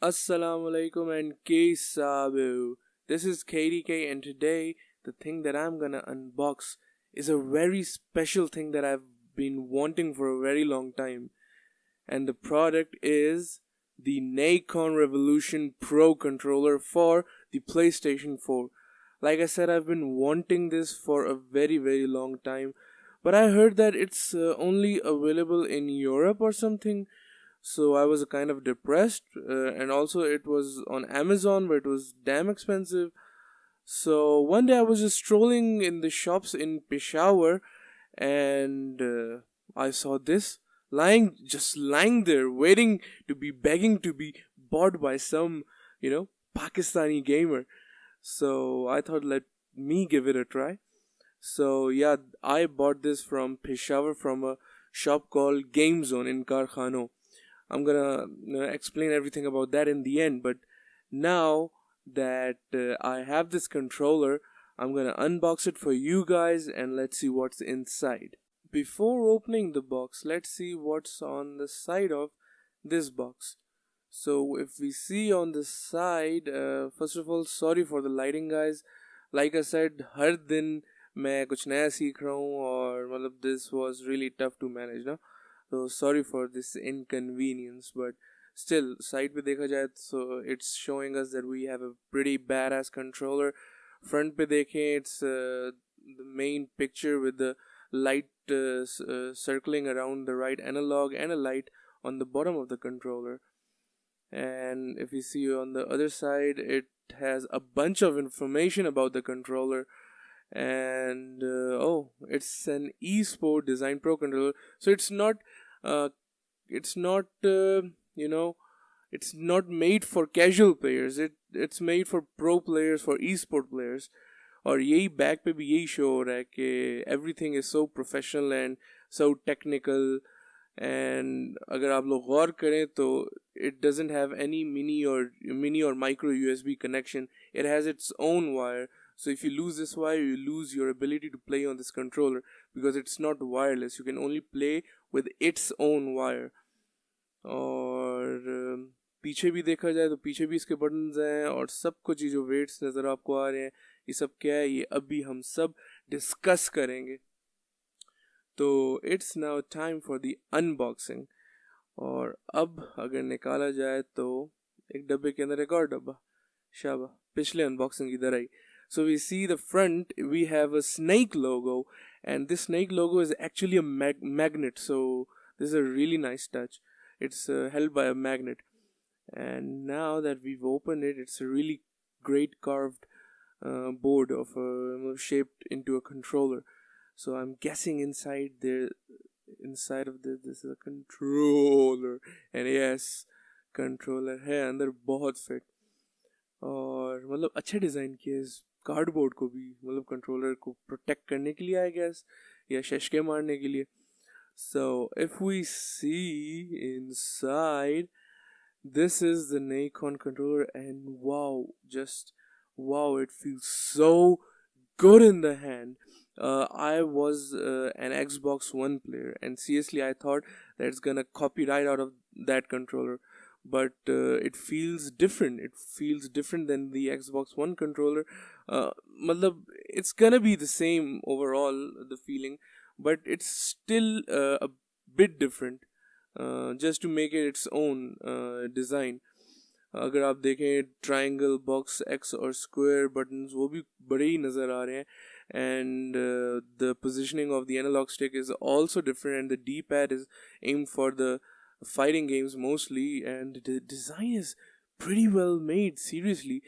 Assalamu alaikum and Sabu. This is KDK, and today the thing that I'm gonna unbox is a very special thing that I've been wanting for a very long time. And the product is the NACON REVOLUTION Pro controller for the PlayStation 4. Like I said, I've been wanting this for a very long time, but I heard that it's only available in Europe or something. So I was kind of depressed, and also it was on Amazon, but it was damn expensive. So one day I was just strolling in the shops in Peshawar, and I saw this just lying there, waiting to be begging to be bought by some, Pakistani gamer. So I thought, let me give it a try. So yeah, I bought this from Peshawar from a shop called GameZone in KARKHANO. I'm gonna explain everything about that in the end, but now that I have this controller, I'm gonna unbox it for you guys and let's see what's inside. Before opening the box, let's see what's on the side of this box. So if we see on the side, first of all, sorry for the lighting, guys. Like I said, हर दिन मैं कुछ नया सीख रहा हूँ और मतलब this was really tough to manage, ना. So sorry for this inconvenience, but still, side पे देखा जाए so it's showing us that we have a pretty badass controller. Front पे देखें, it's the main picture with the light circling around the right analog and a light on the bottom of the controller. And if you see on the other side, it has a bunch of information about the controller. And it's an eSport Design Pro controller, so it's not it's not made for casual players. It's made for pro players, for esport players. और यही back पे भी यही show हो रहा है कि everything is so professional and so technical. And अगर आप लोग गौर करें तो it doesn't have any mini or micro USB connection. It has its own wire. So if you lose this wire, you lose your ability to play on this controller because it's not wireless. You can only play with its own wire. और पीछे भी देखा जाए तो पीछे भी इसके buttons हैं और सब कुछ जो वेट्स नज़र आपको आ रहे हैं, ये सब क्या है, ये अभी हम सब डिस्कस करेंगे. तो it's now time for the unboxing. और अब अगर निकाला जाए तो एक डब्बे के अंदर एक और डब्बा, शाबा, पिछले अनबॉक्सिंग की तरह ही. So we see the front, we have a snake logo, and this snake logo is actually a magnet. So this is a really nice touch. It's held by a magnet. And now that we've opened it, it's a really great carved board of shaped into a controller. So I'm guessing inside of this is a controller. And yes, controller है अंदर बहुत fit. और मतलब अच्छे design किए इस cardboard को भी, मतलब कंट्रोलर को प्रोटेक्ट करने के लिए आई गेस, या शशके मारने के लिए. So if we see inside, this is the NACON controller, and wow, it feels so good in the hand. I was an Xbox One player, and seriously I thought that it's gonna copy right out of that controller. But it feels different. It feels different than the Xbox One controller. Matlab, it's gonna be the same overall, the feeling, but it's still a bit different, just to make it its own design. अगर आप देखें triangle, box, x और square buttons वो भी बड़े ही नज़र आ रहे हैं. And the positioning of the analog stick is also different, and the D-pad is aimed for the fighting games mostly, and the design is pretty well made, seriously.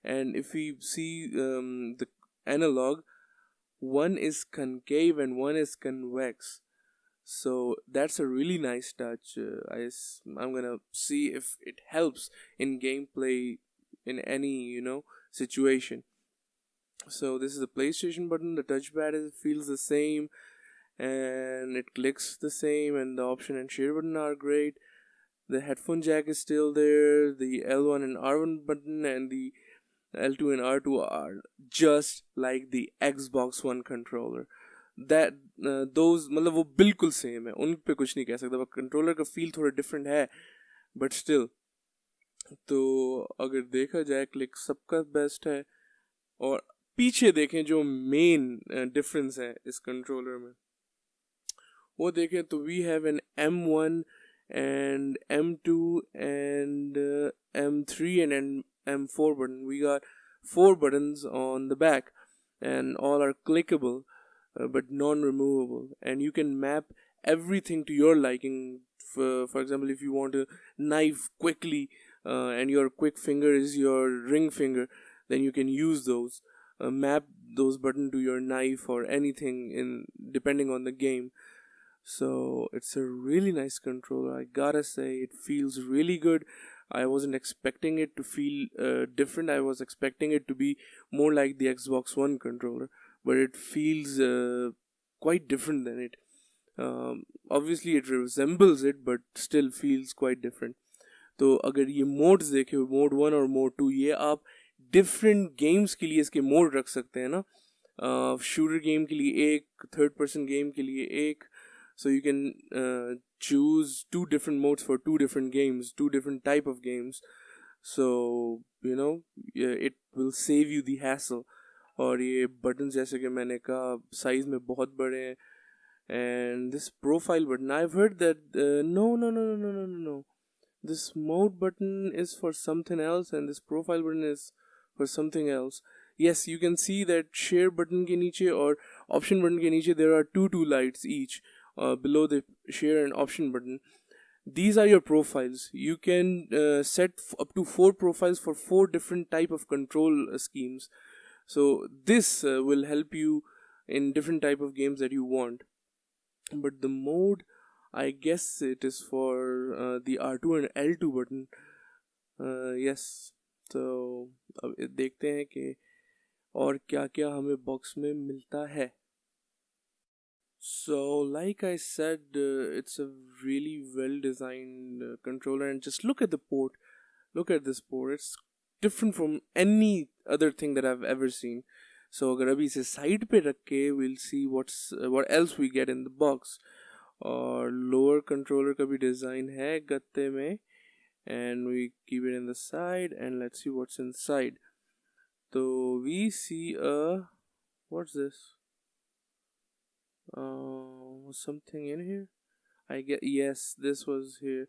And if we see the analog, one is concave and one is convex, so that's a really nice touch. I'm gonna see if it helps in gameplay in any situation. So this is the PlayStation button. The touchpad feels the same, and it clicks the same, and the option and share button are great. The headphone jack is still there. The L1 and R1 button and the L2 and R2 are just like the Xbox One controller. That those मतलब वो बिल्कुल same है, उन पे कुछ नहीं कह सकता. कंट्रोलर का फील थोड़ा डिफरेंट है, but still तो अगर देखा जाए क्लिक सबका बेस्ट है, और पीछे देखें जो मेन डिफरेंस है इस कंट्रोलर में, वो देखें तो we have an M1 and M2 and M3 and M4 button. We got 4 buttons on the back, and all are clickable but non-removable, and you can map everything to your liking. For example, if you want to knife quickly and your quick finger is your ring finger, then you can use those, map those buttons to your knife or anything in depending on the game. So it's a really nice controller. I gotta say, it feels really good. I wasn't expecting it to feel different. I was expecting it to be more like the Xbox One controller, but it feels quite different than it. Obviously, it resembles it, but still feels quite different. तो अगर ये modes देखे, mode 1 और mode 2, ये आप different games के लिए इसके मोड रख सकते हैं ना. शूटर गेम के लिए एक, थर्ड पर्सन गेम के लिए एक. So you can choose 2 different modes for 2 different games, 2 different type of games. So you know, it will save you the hassle. और ये बटन जैसे कि मैंने कहा साइज में बहुत बड़े हैं. And this profile button, I've heard that no, this mode button is for something else and this profile button is for something else. Yes, you can see that share button के नीचे और option button के नीचे there are two lights each. Below the share and option button, these are your profiles. You can set up to 4 profiles for 4 different type of control schemes. So this will help you in different type of games that you want. But the mode, I guess it is for the R2 and L2 button. Yes. So अब देखते हैं कि और क्या क्या हमें box में मिलता है. So, like I said, it's a really well-designed controller, and just look at the port. Look at this port. It's different from any other thing that I've ever seen. So, अगर अभी इसे side पे रख के, we'll see what else we get in the box. और lower controller का भी design है गत्ते में, and we keep it in the side, and let's see what's inside. So we see what's this? Was something in here? I get, yes, this was here,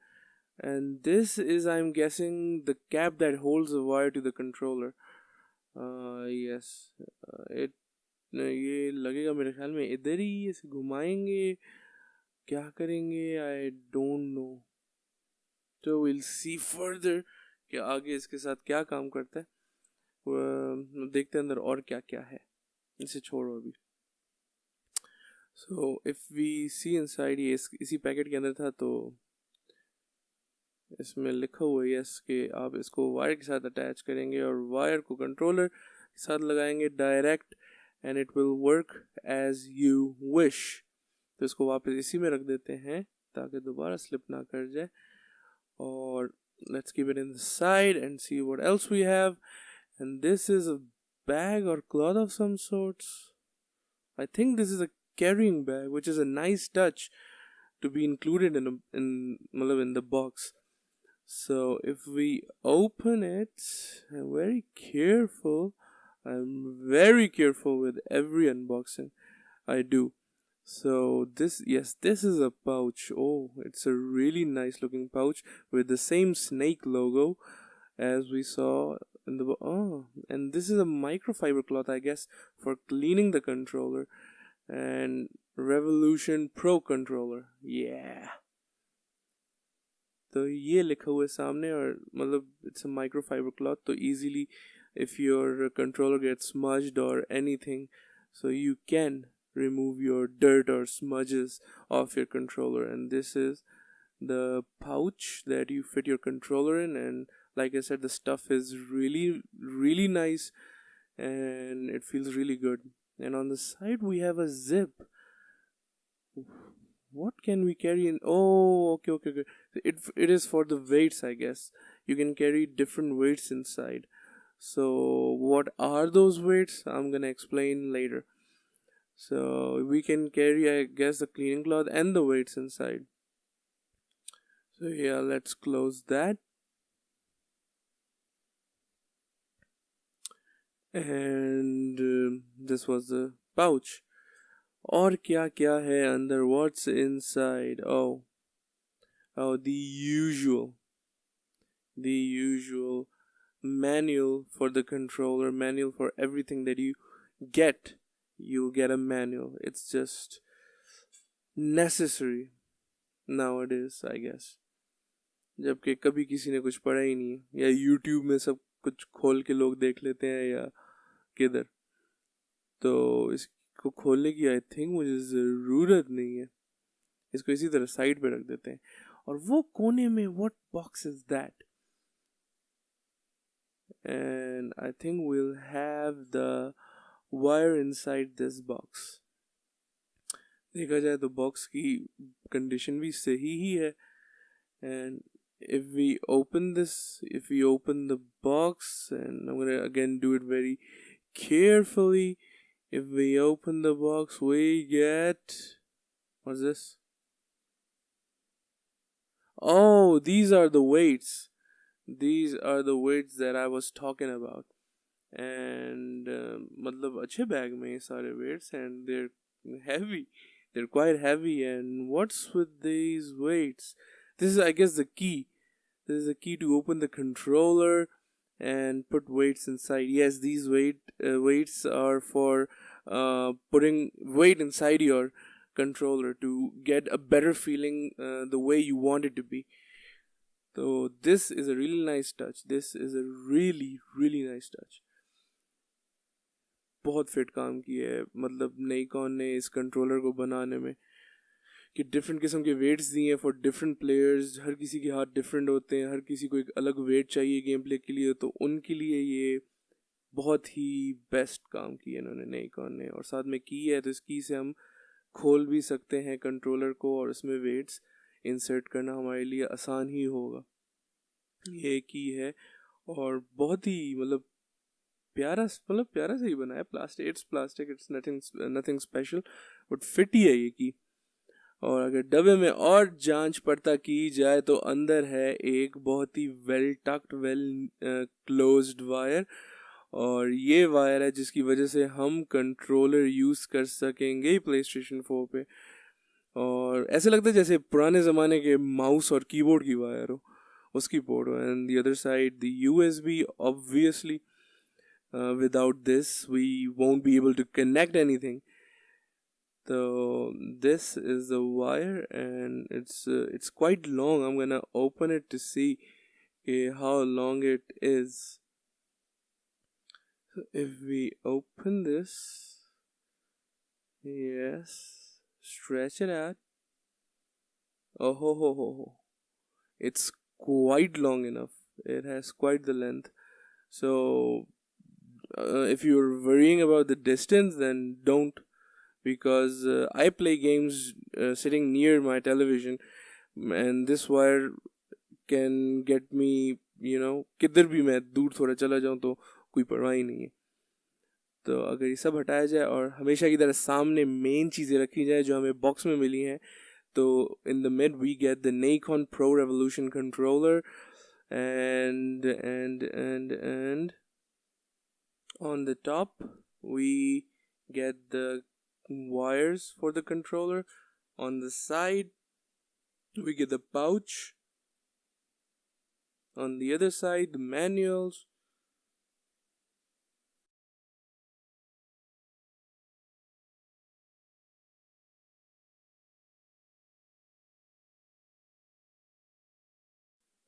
and this is, I'm guessing, the cap that holds the wire to the controller. Yes, it ये लगेगा मेरे ख्याल में इधर ही इसे घुमाएंगे, क्या करेंगे, I don't know. So we'll see further कि आगे इसके साथ क्या काम करता है. देखते हैं अंदर और क्या क्या है. इसे छोड़ो अभी. So if we see inside, ये इसी पैकेट के अंदर था, तो इसमें लिखा हुआ है यस कि आप इसको वायर के साथ अटैच करेंगे और वायर को कंट्रोलर के साथ लगाएंगे direct, and it will work as you wish. तो इसको वापस इसी में रख देते हैं ताकि दोबारा स्लिप ना कर जाए. और let's keep it in the side and see what else we have. And this is a bag or cloth of some sorts. I think this is a carrying bag, which is a nice touch to be included in the box. So if we open it, I'm very careful. I'm very careful with every unboxing I do. So this is a pouch. Oh, it's a really nice looking pouch with the same snake logo as we saw in the and this is a microfiber cloth, I guess, for cleaning the controller. And Revolution Pro Controller, yeah. तो ये लिखा हुआ है सामने, और मतलब it's a microfiber cloth, तो easily if your controller gets smudged or anything, so you can remove your dirt or smudges off your controller. And this is the pouch that you fit your controller in, and like I said, the stuff is really nice and it feels really good. And on the side we have a zip. What can we carry in? Oh, okay. It is for the weights, I guess. You can carry different weights inside. So what are those weights? I'm gonna explain later. So we can carry, I guess, the cleaning cloth and the weights inside. So yeah, let's close that. and this was the pouch. और क्या क्या है अंदर? What's inside? Oh, the usual manual for the controller, manual for everything that you get. You'll get a manual. It's just necessary nowadays, I guess. जबकि कभी किसी ने कुछ पढ़ा ही नहीं है, या YouTube में सब कुछ खोल के लोग देख लेते हैं, या किधर. तो इसको खोलने की आई थिंक मुझे ज़रूरत नहीं है. इसको इसी तरह साइड पे रख देते हैं. और वो कोने में what box is that? And I think we'll have the wire inside this box. देखा जाए तो बॉक्स की कंडीशन भी सही ही है. And if we open the box, and I'm gonna again do it very carefully. If we open the box, we get, what's this? Oh, these are the weights. These are the weights that I was talking about. And मतलब अच्छे bag में ये सारे weights, and they're heavy. They're quite heavy. And what's with these weights? This is, I guess, the key. This is the key to open the controller and put weights inside. Yes, these weights are for putting weight inside your controller to get a better feeling the way you want it to be. So this is a really nice touch. This is a really, really nice touch. बहुत fit काम किया है. मतलब Nikon ने इस controller को बनाने में कि डिफरेंट किस्म के वेट्स दिए हैं फॉर डिफरेंट प्लेयर्स. हर किसी के हाथ डिफरेंट होते हैं, हर किसी को एक अलग वेट चाहिए गेम प्ले के लिए. तो उनके लिए ये बहुत ही बेस्ट काम किया इन्होंने नाइकॉन ने. और साथ में की है, तो इस की से हम खोल भी सकते हैं कंट्रोलर को, और उसमें वेट्स इंसर्ट करना हमारे लिए आसान ही होगा. ये की है, और बहुत ही मतलब प्यारा से ही बना है. Plastic, it's nothing special, but fit ही है ये की. और अगर डब्बे में और जांच पड़ता की जाए तो अंदर है एक बहुत ही well tucked, well closed wire. और ये वायर है जिसकी वजह से हम कंट्रोलर यूज़ कर सकेंगे PlayStation 4 पे. और ऐसे लगता है जैसे पुराने ज़माने के माउस और कीबोर्ड की वायर हो, उसकी पोर्ट हो. And the other side the USB, obviously without this we won't be able to connect anything. So this is the wire, and it's quite long. I'm gonna open it to see how long it is. So if we open this, yes, stretch it out. Oh, it's quite long enough. It has quite the length. So if you're worrying about the distance, then don't, because I play games sitting near my television, and this wire can get me, किधर भी मैं दूर थोड़ा चला जाऊं तो कोई परवाह ही नहीं है. तो अगर ये सब हटाया जाए और हमेशा की तरह सामने मेन चीज़ें रखी जाए जो हमें बॉक्स में मिली हैं, तो in the mid we get the NACON Pro Revolution controller, and on the top we get the wires for the controller. On the side we get the pouch. On the other side, the manuals.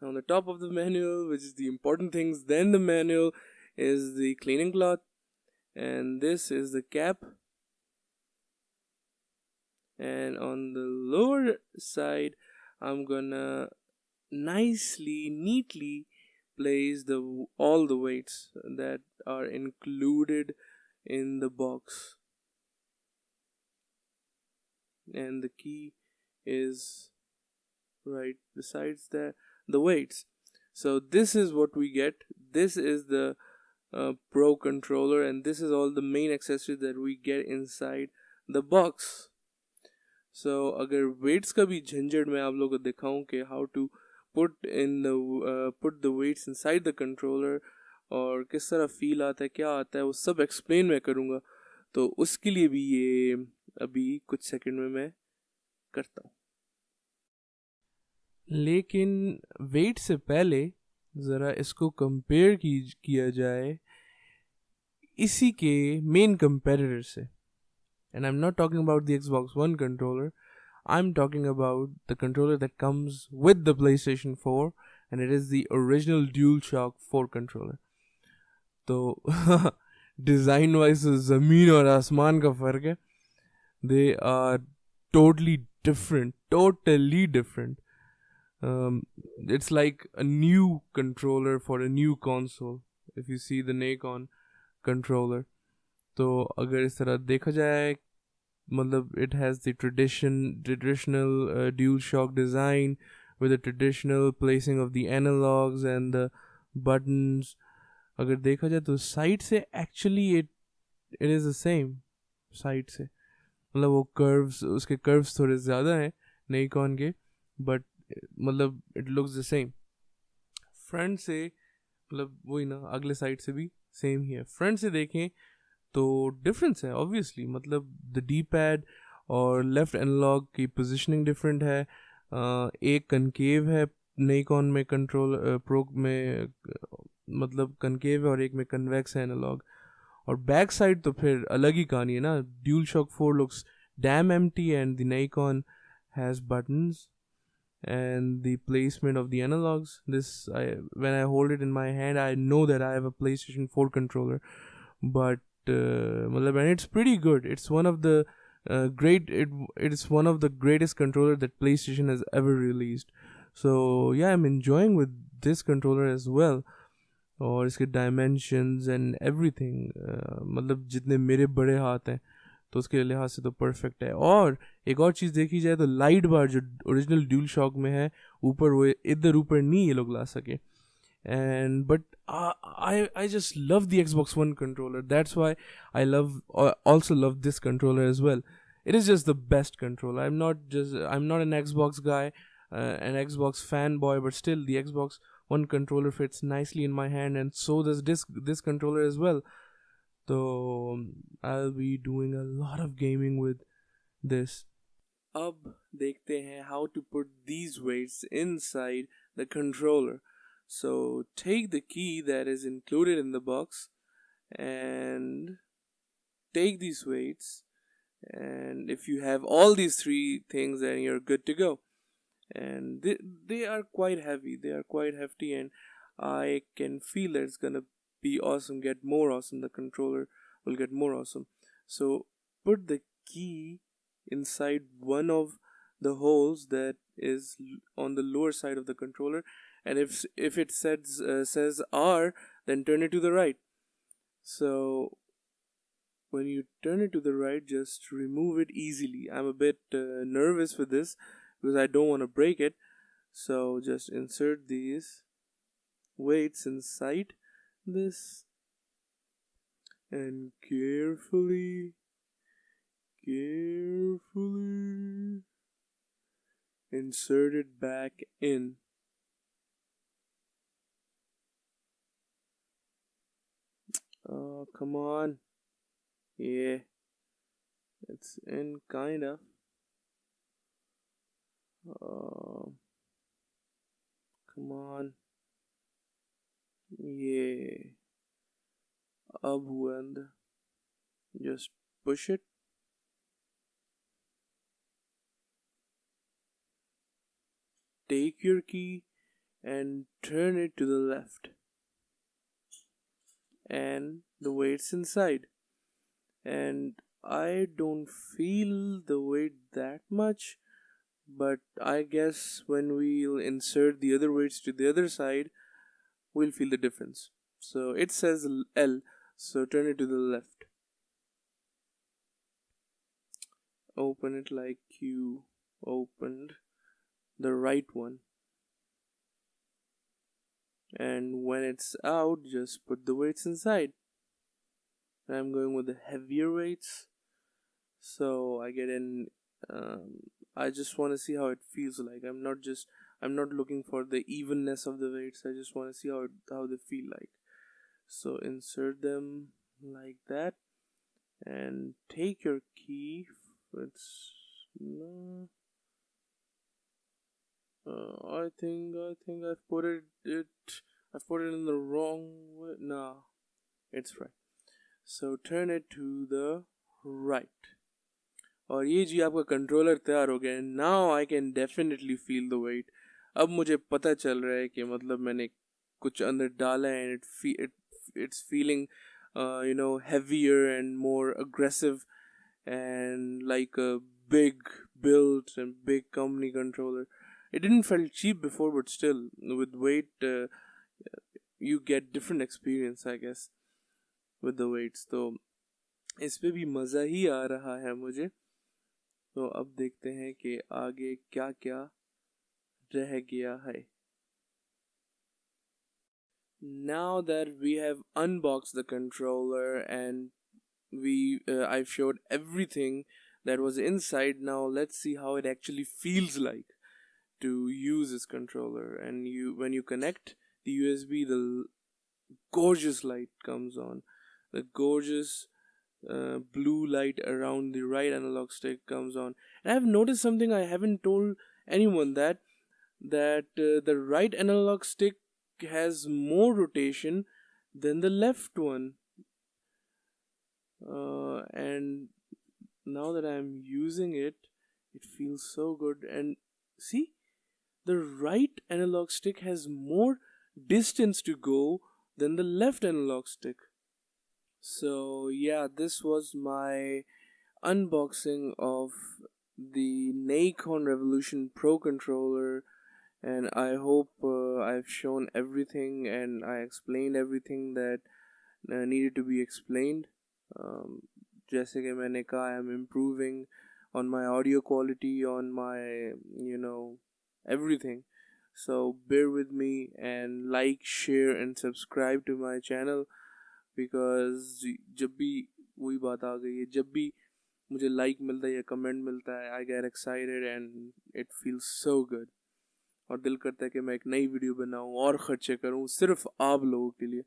On the top of the manual, which is the important things, then the manual is the cleaning cloth, and this is the cap. And on the lower side, I'm gonna neatly place all the weights that are included in the box. And the key is right besides the weights. So this is what we get. This is the Pro controller, and this is all the main accessories that we get inside the box. So अगर weights का भी झंझट मैं आप लोगों को दिखाऊं कि how to put the weights inside the controller, और किस तरह फील आता है, क्या आता है, वो सब एक्सप्लेन मैं करूँगा। तो उसके लिए भी ये अभी कुछ सेकंड में मैं करता हूँ। लेकिन वेट से पहले ज़रा इसको कंपेयर किया जाए इसी के मेन कंपेटिटर से। And I am not talking about the Xbox One controller. I'm talking about the controller that comes with the PlayStation 4, and it is the original DualShock 4 controller. तो डिज़ाइन वाइज ज़मीन और आसमान का फ़र्क है. They are totally different. It's like a new controller for a new console. If you see the NACON controller, तो अगर इस तरह देखा जाए, मतलब it has the traditional DualShock design with the traditional placing of the analogs and the buttons. अगर देखा जाए तो साइड से actually it is the same. Side से मतलब वो कर्व्स, उसके कर्व्स थोड़े ज़्यादा हैं Nikon के, बट मतलब it looks the same. Front से मतलब वही ना, अगले साइड से भी सेम ही है. फ्रंट से देखें तो डिफरेंस है ऑब्वियसली, मतलब द डी पैड और लेफ्ट एनालॉग की पोजीशनिंग डिफरेंट है. एक कनकेव है Nikon में कंट्रोल प्रो में, मतलब कनकेव है, और एक में कन्वेक्स है एनालॉग. और बैक साइड तो फिर अलग ही कहानी है ना. DualShock 4 looks damn empty and the Nikon has buttons and the placement of the analogs. When I hold it in my hand, I know that I have a PlayStation 4 controller. But and it's pretty good. It's one of the it's one of the greatest controller that PlayStation has ever released. So yeah, I'm enjoying with this controller as well. और इसके dimensions and everything, मतलब जितने मेरे बड़े हाथ हैं तो उसके लिहाज से तो परफेक्ट है. और एक और चीज़ देखी जाए तो लाइट बार जो ओरिजिनल DualShock में है ऊपर, वो इधर ऊपर नहीं ये लोग ला सके. And but I just love the Xbox One controller. That's why I also love this controller as well. It is just the best controller. I'm not an Xbox guy, an Xbox fanboy, but still the Xbox One controller fits nicely in my hand, and so does this controller as well. So I'll be doing a lot of gaming with this. अब देखते हैं how to put these weights inside the controller. So take the key that is included in the box and take these weights, and if you have all these three things, then you're good to go. And they are quite heavy, they are quite hefty, and I can feel that it's gonna be awesome, get more awesome. The controller will get more awesome. So put the key inside one of the holes that is on the lower side of the controller, and if it says R, then turn it to the right. So when you turn it to the right, just remove it easily. I'm a bit nervous with this because I don't want to break it. So just insert these weights inside this and carefully insert it back in. Oh, come on. Yeah, it's in kind of. Come on. Yeah. Ab hua andar. Just push it. Take your key and turn it to the left. And the weight's inside. And I don't feel the weight that much, but I guess when we'll insert the other weights to the other side, we'll feel the difference. So it says L, so turn it to the left. Open it like you opened the right one. And when it's out, just put the weights inside. I'm going with the heavier weights, so I get in. I just want to see how it feels like. I'm not looking for the evenness of the weights. I just want to see how they feel like. So insert them like that and take your key. It's no. I think I've put it in the wrong way. No, it's right. So turn it to the right. और ये जी आपका controller तैयार हो गया है. Now I can definitely feel the weight. अब मुझे पता चल रहा है कि मतलब मैंने कुछ अंदर डाला है and it's feeling heavier and more aggressive and like a big build and big company controller. It didn't feel cheap before, but still with weight you get different experience, I guess, with the weights. तो इस पे भी मज़ा ही आ रहा है मुझे. तो अब देखते हैं कि आगे क्या क्या रह गया है. Now that we have unboxed the controller and I've showed everything that was inside, now let's see how it actually feels like to use this controller. And when you connect the USB, the gorgeous light comes on. The gorgeous blue light around the right analog stick comes on. And I've noticed something I haven't told anyone, that the right analog stick has more rotation than the left one. And now that I'm using it, it feels so good. And see, the right analog stick has more distance to go than the left analog stick. So yeah, this was my unboxing of the NACON REVOLUTION Pro controller, and I hope I've shown everything and I explained everything that needed to be explained. जैसे कि मैंने कहा, I'm improving on my audio quality, on my everything. So bear with me and like, share and subscribe to my channel, because जब भी वही बात आ गई है, जब भी मुझे like मिलता है या comment मिलता है, I get excited and it feels so good. और दिल करता है कि मैं एक नई वीडियो बनाऊं और खर्चे करूं सिर्फ आप लोगों के लिए.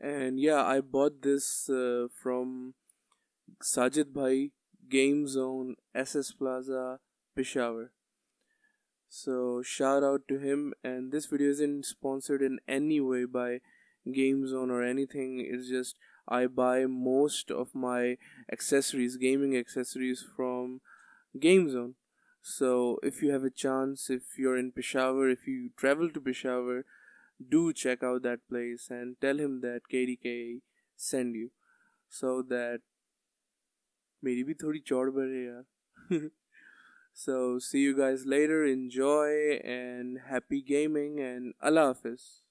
And yeah, I bought this from SAJID bhai, GameZone, SS Plaza, Peshawar. So shout out to him. And this video isn't sponsored in any way by GameZone or anything. It's just I buy most of my accessories, gaming accessories, from GameZone. So if you have a chance, if you're in Peshawar, if you travel to Peshawar, do check out that place and tell him that KDK send you, so that मेरी भी थोड़ी चौड़ बढ़े यार. So see you guys later. Enjoy and happy gaming and Allah Hafiz.